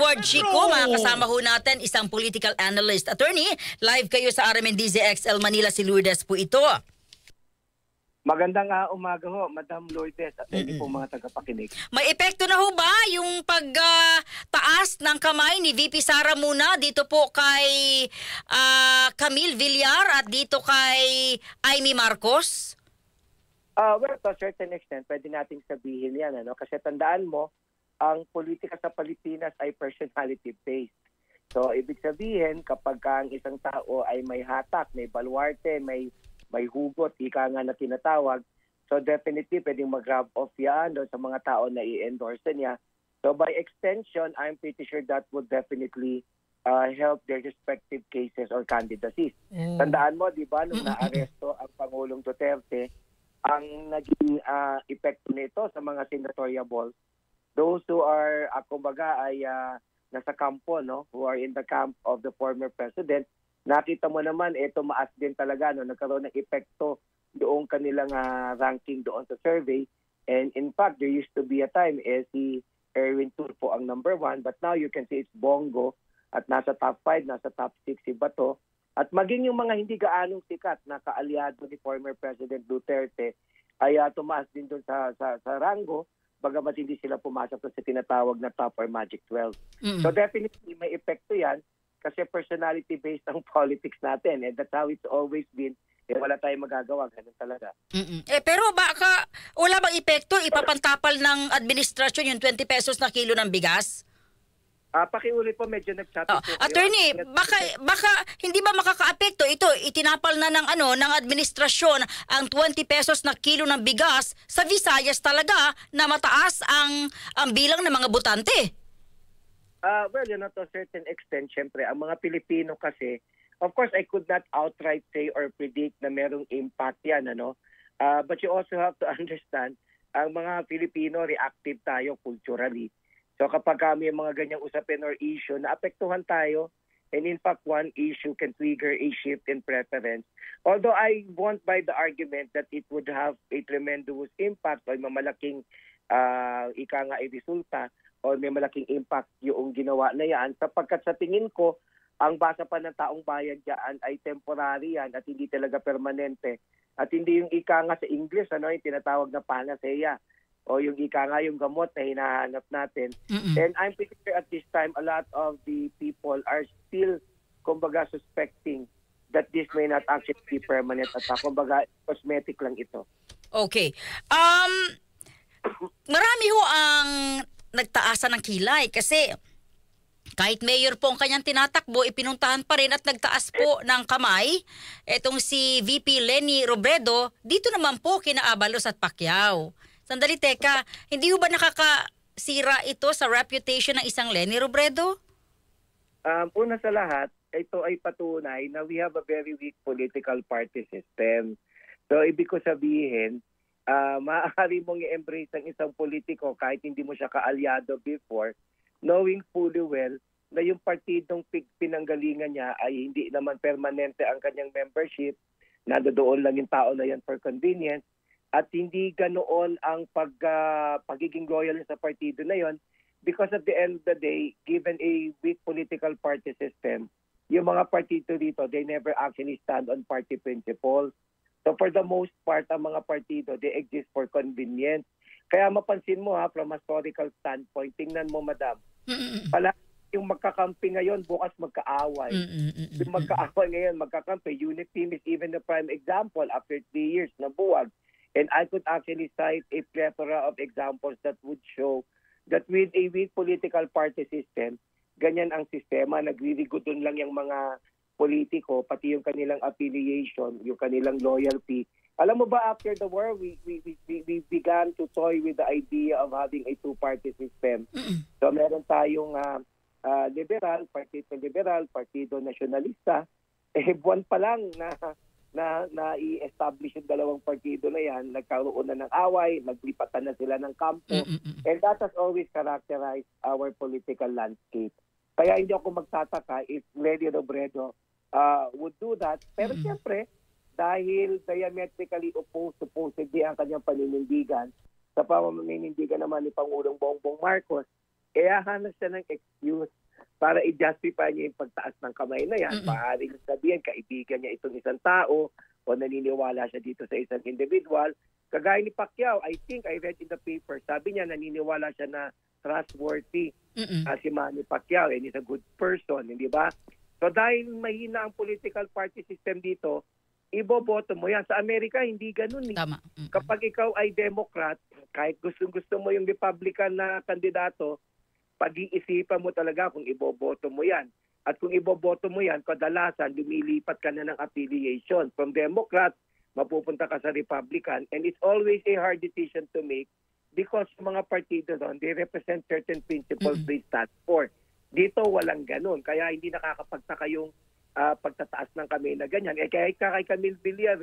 Edward Chico, mga kasama ho natin, isang political analyst. Attorney, live kayo sa RMNDZ XL Manila, si Lourdes po ito. Magandang umaga ho, Madam Lourdes at hindi po mga tagapakinig. May epekto na ho ba yung pagtaas ng kamay ni VP Sara muna dito po kay Camille Villar at dito kay Amy Marcos? Well, to a certain extent, pwede nating sabihin yan. Kasi tandaan mo, ang politika sa Pilipinas ay personality-based. So, ibig sabihin, kapag ang isang tao ay may hatak, may baluarte, may hugot, ika nga na tinatawag. So definitely, pwedeng mag-grab off yan doon sa mga tao na i-endorse niya. So by extension, I'm pretty sure that would definitely help their respective cases or candidacies. Tandaan mo, di ba, nung naaresto ang Pangulong Duterte, ang naging epekto nito sa mga senatorial balls, those who are, kumbaga, ay nasa kampo, no? Who are in the camp of the former president, nakita mo naman, tumaas din talaga, no? Nagkaroon ng epekto doon kanilang ranking doon sa survey. And in fact, there used to be a time si Erwin Tulfo ang number 1, but now you can see it's Bongo at nasa top 5, nasa top 6 si Bato. At maging yung mga hindi gaanong sikat na kaalyado ni former President Duterte ay tumaas din doon sa rango, bagamat hindi sila pumasok sa tinatawag na top or magic 12. So definitely may epekto yan, kasi personality-based ang politics natin. And that's how it's always been. Wala tayong magagawa. Ganun talaga. Pero baka wala bang epekto? Ipapantapal ng administrasyon yung 20 pesos na kilo ng bigas? Pakiulit po, medyo nag-chat po. Attorney, baka hindi ba makaka-apekto ito? Itinapal na ng administrasyon ang 20 pesos na kilo ng bigas sa Visayas talaga na mataas ang bilang ng mga botante. Well, to a certain extent, syempre, ang mga Pilipino kasi, of course, I could not outright say or predict na merong impact yan, but you also have to understand, ang mga Pilipino, reactive tayo culturally. So kapag may mga ganyang usapin or issue, naapektuhan tayo, and in fact, one issue can trigger a shift in preference. Although I won't buy the argument that it would have a tremendous impact o mamalaking resulta, o may malaking impact yung ginawa na yan, sapagkat sa tingin ko, ang basa pa ng taong bayan dyan ay temporary yan at hindi talaga permanente. At hindi yung ika nga sa English, yung tinatawag na panacea, o yung ika nga yung gamot na hinahanap natin. And I'm pretty sure at this time, a lot of the people are still, kumbaga, suspecting that this may not actually be permanent at kumbaga, cosmetic lang ito. Okay. Marami ho ang nagtaasan ng kilay kasi kahit mayor po ang kanyang tinatakbo, ipinuntahan pa rin at nagtaas po ng kamay. Etong si VP Leni Robredo, dito naman po kina Abalos at Pacquiao. Sandali, teka, hindi ho ba nakakasira ito sa reputation ng isang Leni Robredo? Una sa lahat, ito ay patunay na we have a very weak political party system. So, ibig ko sabihin, maaari mong i-embrace ang isang politiko kahit hindi mo siya kaalyado before, knowing fully well na yung partidong pinanggalingan niya ay hindi naman permanente ang kanyang membership, nandoon lang yung tao na yan for convenience, at hindi ganoon ang pagiging loyal sa partido na yon, because at the end of the day, given a weak political party system, yung mga partido dito, they never actually stand on party principles. So for the most part, ang mga partido, they exist for convenience. Kaya mapansin mo from a historical standpoint, tingnan mo, madam, pala yung magkakampi ngayon, bukas magkaaway. Yung magkaaway ngayon, magkakampi. Unit team is even the prime example after 3 years na buwag. And I could actually cite a plethora of examples that would show that with a weak political party system, ganyan ang sistema, nagliliguton lang yung mga politiko, pati yung kanilang affiliation, yung kanilang loyalty. Alam mo ba, after the war, we began to toy with the idea of having a two-party system. So meron tayong liberal, partido nasyonalista. Buwan pa lang na i-establish yung dalawang partido na yan, nagkaroon na ng away, naglipatan na sila ng kampo. And that has always characterized our political landscape. Kaya hindi ako magtataka if Leni Robredo would do that. Pero siyempre, dahil diametrically opposed supposedly ang kanyang paninindigan sa pamamanindigan naman ni Pangulong Bongbong Marcos, Kaya hanap siya ng excuse para i-justify niya yung pagtaas ng kamay na yan. Mm-mm. Maaaring sabihin, kaibigan niya itong isang tao o naniniwala siya dito sa isang individual. Kagaya ni Pacquiao, I think I read in the paper, sabi niya naniniwala siya na trustworthy si Manny Pacquiao and he's a good person, hindi ba? So dahil mahina ang political party system dito, iboboto mo yan. Sa Amerika, hindi ganun. Tama. Kapag ikaw ay Democrat, kahit gusto mo yung Republican na kandidato, pag-iisipan mo talaga kung iboboto mo yan. At kung iboboto mo yan, kadalasan lumilipat ka na ng affiliation. From Democrat, mapupunta ka sa Republican. And it's always a hard decision to make because mga partido doon, they represent certain principles they stand for. Dito walang ganun. Kaya hindi nakakapagtaka yung pagtataas ng kamay na ganyan. Kaya kay Camille Villar,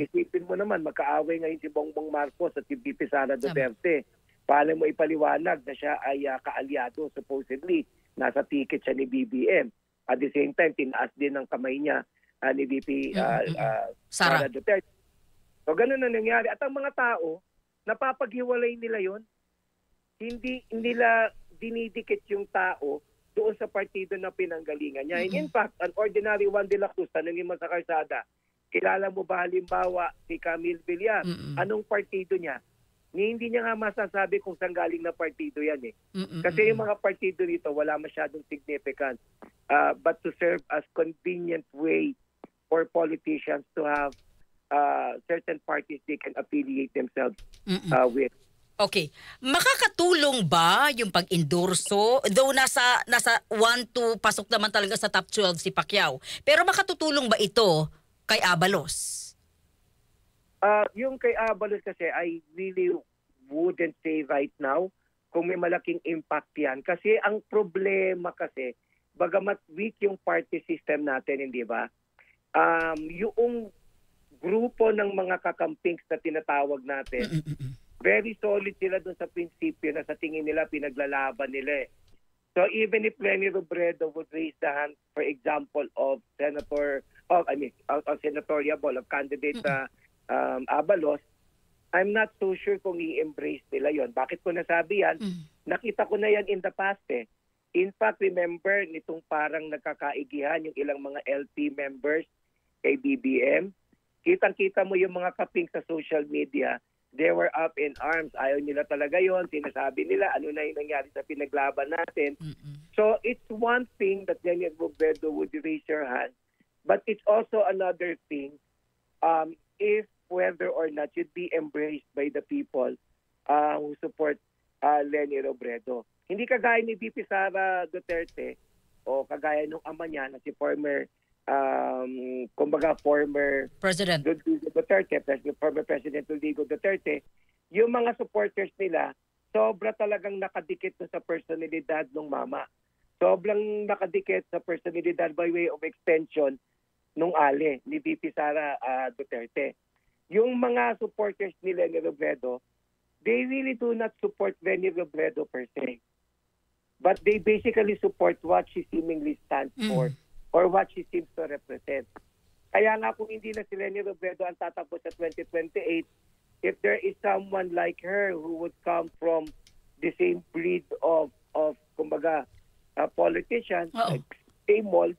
isipin mo naman, magkaaway ngayon si Bongbong Marcos at si VP Sara Duterte. Paano mo ipaliwanag na siya ay kaalyado, supposedly, nasa ticket siya ni BBM. At the same time, tinaas din ng kamay niya ni VP Sara Duterte. So ganun na nangyari. At ang mga tao, napapaghiwalay nila yon. Hindi nila dinidikit yung tao doon sa partido na pinanggalingan niya. And in fact, an ordinary Juan de la Cruz, tanungin mo sa kalsada, kilala mo ba halimbawa si Camille Villar? Anong partido niya? Hindi niya nga masasabi kung saan galing na partido yan eh. Kasi yung mga partido dito wala masyadong significant. But to serve as convenient way for politicians to have certain parties they can affiliate themselves with. Okay. Makakatulong ba yung pag-endorso? Though nasa 1-2, pasok naman talaga sa top 12 si Pacquiao. Pero makatutulong ba ito kay Abalos? Yung kay Abalos kasi, I really wouldn't say right now kung may malaking impact yan. Kasi ang problema kasi, bagamat weak yung party system natin, hindi ba? Yung grupo ng mga kakampings na tinatawag natin, very solid sila doon sa prinsipyo na sa tingin nila pinaglalaban nila eh. So even if Lenny Robredo would raise the hand, for example, of senatorial of candidate Abalos, I'm not so sure kung i-embrace nila yon. Bakit ko nasabi yan? Nakita ko na yan in the past eh. In fact, remember, nitong parang nagkakaigihan yung ilang mga LP members kay BBM. Kitang-kita mo yung mga kaping sa social media, they were up in arms. Ayaw nila talaga yon. Sinasabi nila, ano na yung nangyari sa pinaglaban natin. So, it's one thing that Lenny Robredo would raise your hand. But it's also another thing if whether or not you'd be embraced by the people who support Lenny Robredo. Hindi kagaya ni VP Sara Duterte o kagaya nung ama niya na si former President Rodrigo Duterte, former President Rodrigo Duterte, yung mga supporters nila, sobra talagang nakadikit sa personalidad ng mama. Sobrang nakadikit sa personalidad by way of extension nung ale ni VP Sara Duterte. Yung mga supporters ni Lenny Robredo, they really do not support Lenny Robredo per se. But they basically support what she seemingly stands for or what she seems to represent. Kaya nga kung hindi na si Lenny Robredo ang tatakbo sa 2028, if there is someone like her who would come from the same breed of kumbaga, politicians, like same mold,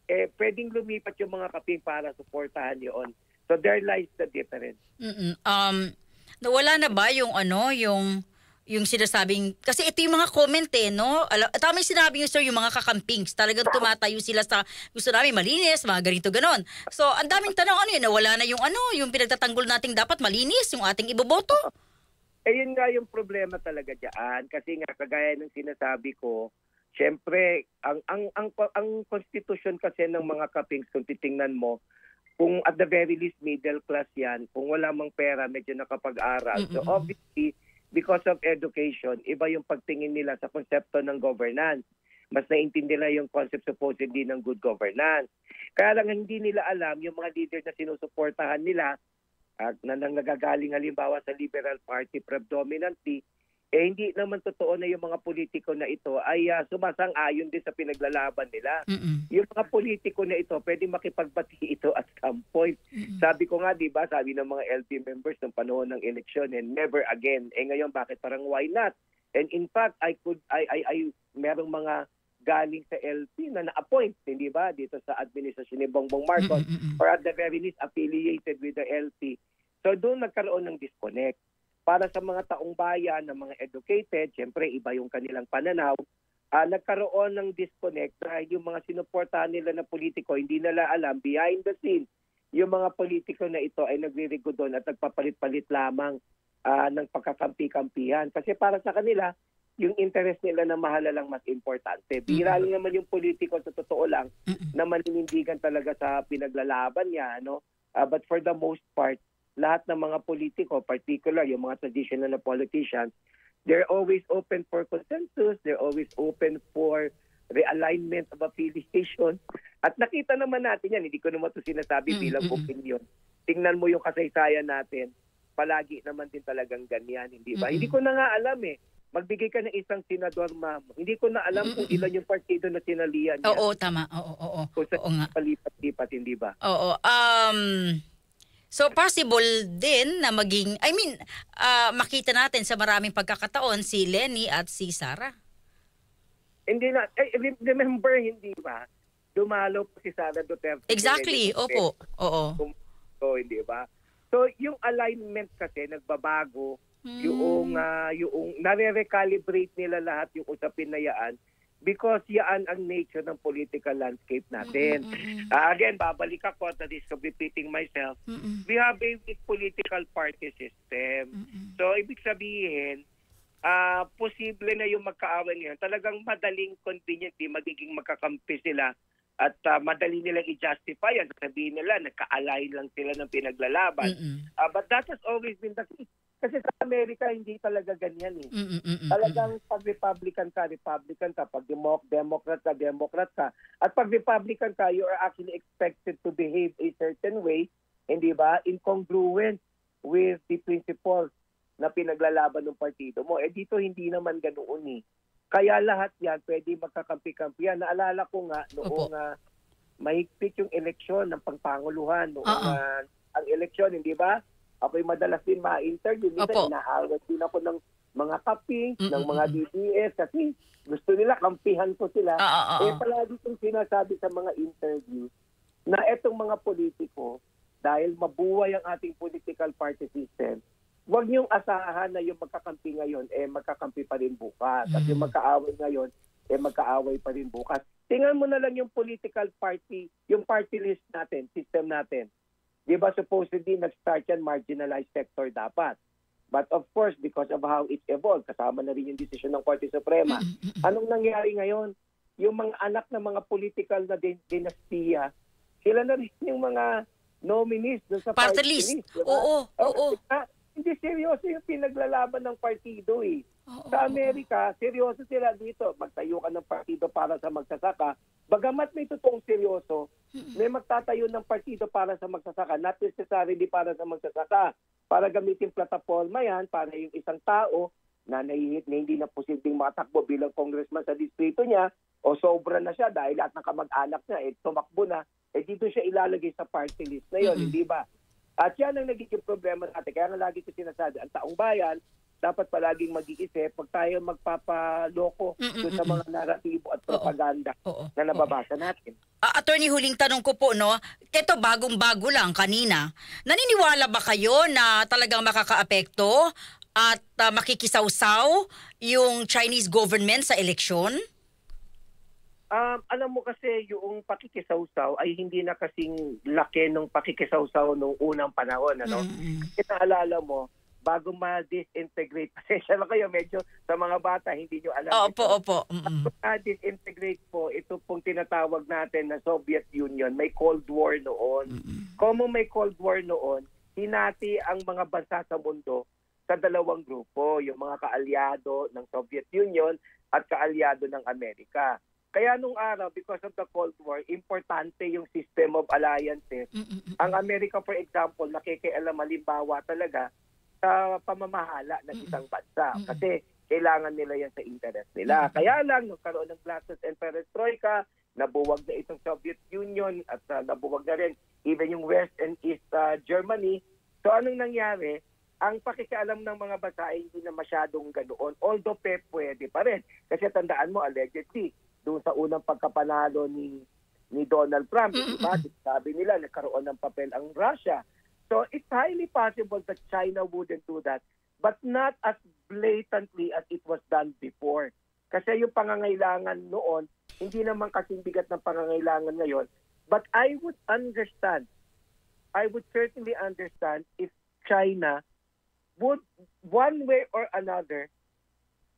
pwedeng lumipat yung mga kaping para suportahan yun. So there lies the difference. Nawala na ba yung yung sinasabing, kasi ito yung mga comment no? Tama yung sinabi nyo sir, yung mga kakampings, talagang tumatayo sila sa gusto namin malinis, mga ganito ganon. So ang daming tanong, nawala na yung pinagtatanggol nating dapat malinis, yung ating iboboto. Yun nga yung problema talaga diyan. Kasi nga, kagaya ng sinasabi ko, syempre, ang constitution kasi ng mga kapings, kung titingnan mo, kung at the very least middle class yan, kung wala mang pera, medyo nakapag-aral. So obviously, because of education, iba yung pagtingin nila sa konsepto ng governance. Mas naintindi nila yung concept supposedly ng good governance. Kaya lang hindi nila alam yung mga leader na sinusuportahan nila na nagagaling halimbawa sa Liberal Party predominantly, hindi naman totoo na yung mga politiko na ito ay sumasang-ayon din sa pinaglalaban nila. Yung mga politiko na ito, pwede makipagbati ito at some point. Sabi ko nga, di ba, sabi ng mga LP members ng panahon ng eleksyon, and never again. Ngayon, bakit parang why not? And in fact, I merong mga galing sa LP na na-appoint, hindi ba, dito sa administrasyon ni Bongbong Marcos, or at the very least affiliated with the LP. So doon nagkaroon ng disconnect. Para sa mga taong bayan, ng mga educated, syempre iba yung kanilang pananaw, nagkaroon ng disconnect dahil yung mga sinuportahan nila na politiko, hindi nila alam, behind the scene, yung mga politiko na ito ay nagre-rego doon at nagpapalit-palit lamang ng pagkakampi-kampihan. Kasi para sa kanila, yung interest nila na mahala lang mas importante. Bira lang naman yung politiko sa totoo lang na maninindigan talaga sa pinaglalaban niya. No? But for the most part, lahat ng mga politiko, particular yung mga traditional na politicians, they're always open for consensus, they're always open for realignment of affiliation. At nakita naman natin yan, hindi ko naman ito sinasabi bilang opinion. Tingnan mo yung kasaysayan natin, palagi naman din talagang ganyan, hindi ba? Hindi ko na nga alam magbigay ka ng isang senador, ma'am. Hindi ko na alam kung ilan yung partido na sinalihan niya. Oo, tama. Oo. Kung sa Oo nga. palipat-lipat, hindi ba? Oo. So possible din na maging, makita natin sa maraming pagkakataon si Lenny at si Sara. Hindi na, remember, hindi ba? Dumalo po si Sara Duterte. Exactly, opo. Oo. So, hindi ba? So, yung alignment kasi nagbabago, yung nare-recalibrate nila lahat yung usapin na yaan because yaan ang nature ng political landscape natin. Again, babalik ako at the risk of repeating myself. We have a weak political party system. So, ibig sabihin, posible na yung magkaaway ngayon. Talagang madaling conveniently magiging magkakampi sila at madali nilang i-justify at sabihin nila nagka-align lang sila ng pinaglalaban. But that has always been the case. Kasi sa Amerika, hindi talaga ganyan Talagang pag Republican ka, Republican ka. Pag Democrat ka, Democrat ka. At pag Republican ka, you are actually expected to behave a certain way, hindi ba? Incongruent with the principles na pinaglalaban ng partido mo. Dito hindi naman ganoon Kaya lahat yan pwede magkakampi-kampihan. Naalala ko nga noong mahigpit yung eleksyon ng pangpanguluhan. Noong ang eleksyon, hindi ba? Ako'y madalas din ma-interview. Minsan inaawat din ako ng mga kapi, ng mga DDS kasi gusto nila, kampihan ko sila. Palagi kong sinasabi sa mga interview na etong mga politiko, dahil mabuhay ang ating political party system, huwag niyong asahan na yung magkakampi ngayon, magkakampi pa rin bukas. At yung magkaaway ngayon, magkaaway pa rin bukas. Tingnan mo na lang yung political party, yung party list natin, system natin. Di ba supposedly nag-start yan marginalized sector dapat. But of course, because of how it evolved, kasama na rin yung decision ng Korte Suprema. Anong nangyari ngayon? Yung mga anak ng mga political na dinastiya, sila na rin yung mga nominees doon sa party list. Diba? Oo. Hindi seryoso yung pinaglalaban ng partido Sa Amerika, seryoso sila dito. Magtayo ka ng partido para sa magsasaka. Bagamat may totoong seryoso, may magtatayo ng partido para sa magsasaka. Not necessarily para sa magsasaka. Para gamitin plataforma yan, para yung isang tao na nahihit na hindi na posibleng matakbo bilang congressman sa distrito niya o sobra na siya dahil lahat ng kamag-anak niya tumakbo na, dito siya ilalagay sa party list na yun, hindi ba? At yan ang nagiging problema natin. Kaya nga lagi ko sinasabi, ang taong bayan, dapat palaging mag-iisip pag tayo magpapaloko sa mga naratibo at propaganda na nababasa natin. Attorney, huling tanong ko po, ito bagong-bago lang kanina. Naniniwala ba kayo na talagang makakaapekto at makikisawsaw yung Chinese government sa eleksyon? Alam mo kasi yung pakikisawsaw ay hindi na kasing laki ng pakikisawsaw nung unang panahon. Kasi naalala mo, bago ma-disintegrate, pasensya na kayo, medyo sa mga bata, hindi nyo alam. Opo. Bago ma-disintegrate po, ito pong tinatawag natin na Soviet Union, may Cold War noon. Kung may Cold War noon, hinati ang mga bansa sa mundo sa dalawang grupo, yung mga kaalyado ng Soviet Union at kaalyado ng Amerika. Kaya nung araw, because of the Cold War, importante yung system of alliances. Ang Amerika, for example, nakikialam halimbawa talaga sa pamamahala ng isang bansa. Kasi kailangan nila yan sa interest nila. Kaya lang, nagkaroon ng Glasnost and Perestroika, nabuwag na itong Soviet Union at nabuwag na rin even yung West and East Germany. So anong nangyari? ang pakikialam ng mga bansa ay hindi na masyadong ganoon. Although pwede pa rin. Kasi tandaan mo, allegedly, doon sa unang pagkapanalo ni Donald Trump, diba? Sabi nila, nagkaroon ng papel ang Russia. So it's highly possible that China wouldn't do that, but not as blatantly as it was done before. Kasi yung pangangailangan noon, hindi naman kasing bigat ng pangangailangan ngayon. But I would certainly understand if China would, one way or another,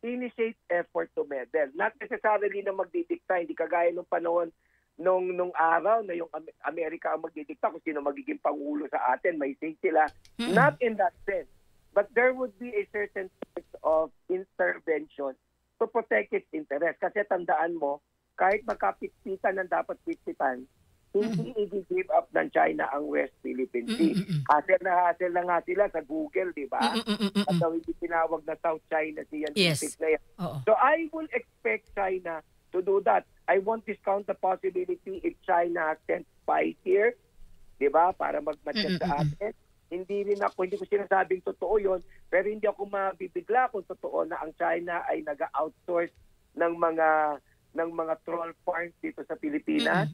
initiate effort to meddle. Not necessarily na magdidikta, hindi kagaya nung panahon nung araw na yung Amerika ang magdidikta kung sino magiging pangulo sa atin, may say sila. Not in that sense. But there would be a certain sense of intervention to protect its interest. Kasi tandaan mo, kahit magkapitpitan ng dapat pitpitan, hindi i-give up ng China ang West Philippine Sea. Hassle na nga sila sa Google, di ba? At daw hindi tinawag na South China Sea yan. Yes. Na yan. So I will expect China to do that. I won't discount the possibility if China sent spies here, di ba, para magmatchat sa atin. Hindi ko sinasabing totoo yon, pero hindi ako mabibigla kung totoo na ang China ay nag-outsource ng mga troll farms dito sa Pilipinas.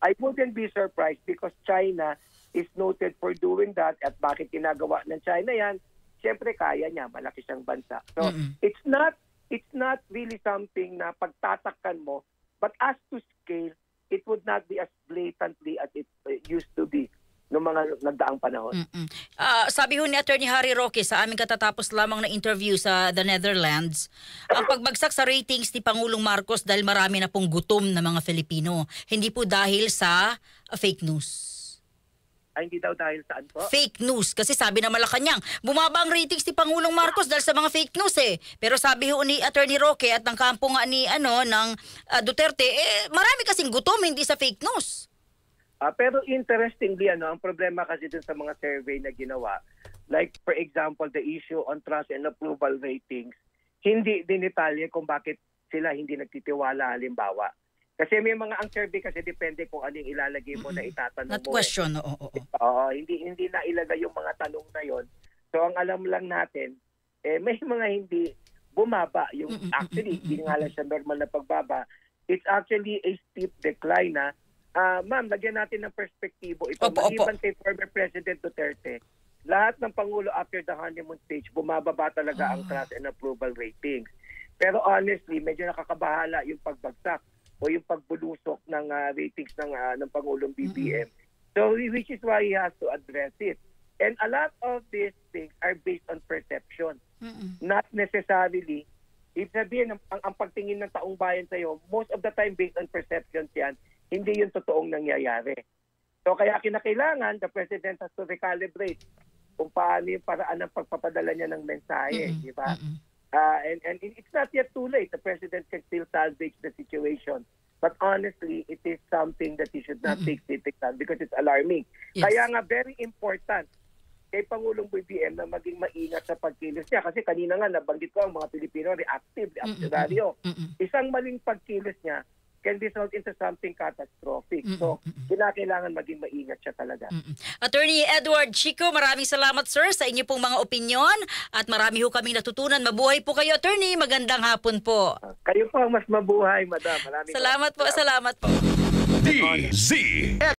I wouldn't be surprised because China is noted for doing that. At bakit ginagawa ng China yan? Siyempre kaya niya, malaki siyang bansa. So it's not really something na pagtatakkan mo, but as to scale, it would not be as blatantly as it used to be noong mga nagdaang panahon. Sabi ho ni Attorney Harry Roque sa aming katatapos lamang na interview sa the Netherlands, ang pagbagsak sa ratings ni Pangulong Marcos dahil marami na pong gutom na mga Filipino. Hindi po dahil sa fake news. Ay, hindi daw dahil saan po? Fake news. Kasi sabi na Malacanang, bumaba ang ratings ni Pangulong Marcos dahil sa mga fake news eh. Pero sabi ho ni Attorney Roque at ng kampo nga ni ng Duterte, marami kasing gutom, hindi sa fake news. Pero interestingly, ang problema kasi dun sa mga survey na ginawa, like for example, the issue on trust and approval ratings, hindi dinetalye kung bakit sila hindi nagtitiwala halimbawa. Kasi may mga ang survey kasi depende kung anong ilalagay mo na itatanong Not mo. question, Hindi na ilagay yung mga tanong na yon. So ang alam lang natin, may mga hindi bumaba. Actually, hindi nga lang siya normal na pagbaba. It's actually a steep decline na. Ma'am, lagyan natin ng perspektibo. Ito, maliban kay former President Duterte, lahat ng Pangulo after the honeymoon stage, bumababa talaga ang trust and approval ratings. Pero honestly, medyo nakakabahala yung pagbagsak o yung pagbulusok ng ratings ng Pangulong BBM. So, which is why he has to address it. And a lot of these things are based on perception. Not necessarily, ibig sabihin, ang pagtingin ng taong bayan sa'yo, most of the time based on perceptions yan, hindi yung totoong nangyayari. So kaya kinakailangan, the President has to recalibrate kung paano yung paraan ng pagpapadala niya ng mensahe. Di ba? And it's not yet too late. The President can still salvage the situation. But honestly, it is something that he should not take critical because it's alarming. Yes. Kaya nga, very important kay Pangulong BBM na maging maingat sa pagkilos niya. Kasi kanina nga, nabanggit ko ang mga Pilipino reactionaryo. Isang maling pagkilos niya can result into something catastrophic. So, kinakailangan maging maingat siya talaga. Attorney Edward Chico, maraming salamat sir sa inyo pong mga opinyon at marami ho kaming natutunan. Mabuhay po kayo, Attorney. Magandang hapon po. Kayo po ang mas mabuhay, Madam. Salamat po. DZ